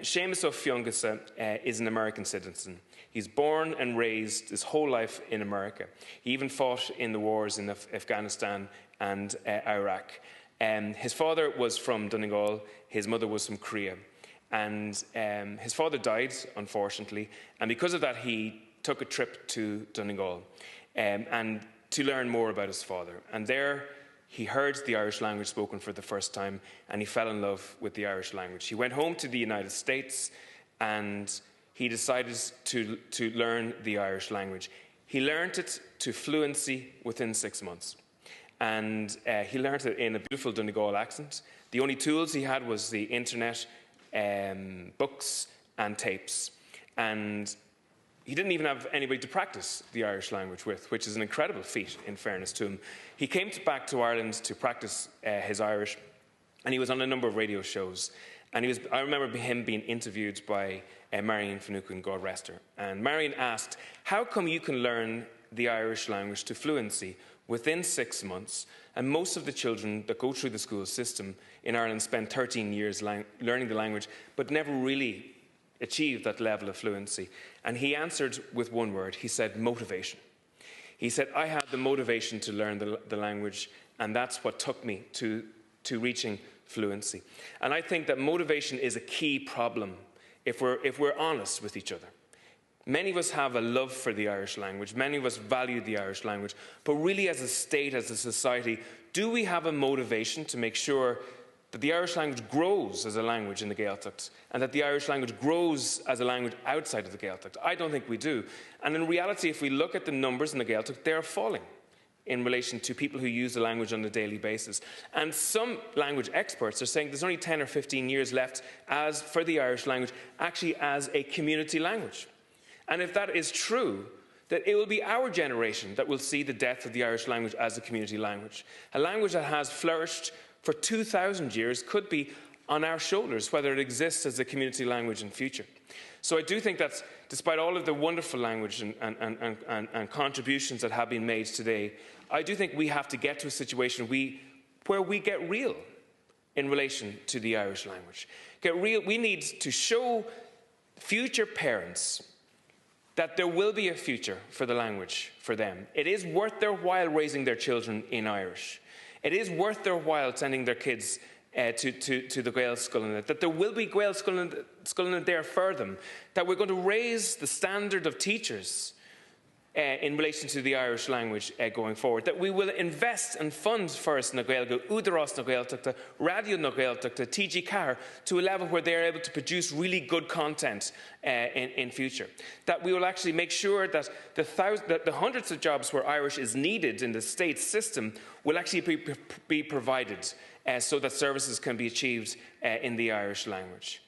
Seamus O'Fiongasa is an American citizen. He's born and raised his whole life in America. He even fought in the wars in Afghanistan and Iraq. His father was from Donegal, his mother was from Korea. And his father died, unfortunately, and because of that he took a trip to Donegal and to learn more about his father. And there he heard the Irish language spoken for the first time, and he fell in love with the Irish language. He went home to the United States and he decided to learn the Irish language. He learned it to fluency within 6 months. And he learned it in a beautiful Donegal accent. The only tools he had was the internet, books and tapes. And he didn't even have anybody to practice the Irish language with, which is an incredible feat, in fairness to him. He came back to Ireland to practice his Irish, and he was on a number of radio shows. And I remember him being interviewed by Marion Finucane, God rest her. And Marion asked, how come you can learn the Irish language to fluency within 6 months, and most of the children that go through the school system in Ireland spend 13 years learning the language, but never really achieve that level of fluency? And he answered with one word. He said, motivation. He said, I had the motivation to learn the language, and that's what took me to reaching fluency. And I think that motivation is a key problem if we're honest with each other. Many of us have a love for the Irish language. Many of us value the Irish language. But really, as a state, as a society, do we have a motivation to make sure that the Irish language grows as a language in the Gaeltacht, and that the Irish language grows as a language outside of the Gaeltacht? I don't think we do. And in reality, if we look at the numbers in the Gaeltacht, they are falling in relation to people who use the language on a daily basis. And some language experts are saying there's only 10 or 15 years left for the Irish language actually as a community language. And if that is true, that it will be our generation that will see the death of the Irish language as a community language. A language that has flourished for 2,000 years could be on our shoulders, whether it exists as a community language in future. So I do think that despite all of the wonderful language and contributions that have been made today, I do think we have to get to a situation where we get real in relation to the Irish language. Get real. We need to show future parents that there will be a future for the language for them. It is worth their while raising their children in Irish. It is worth their while sending their kids to the Gael Scoileanna, that there will be Gael Scoileanna there for them, that we're going to raise the standard of teachers in relation to the Irish language going forward, that we will invest and fund first na Gaeilge, Údarás na Gaeltachta, Radio na Gaeltachta, TG Car, to a level where they are able to produce really good content in future. That we will actually make sure that the hundreds of jobs where Irish is needed in the state system will actually be provided so that services can be achieved in the Irish language.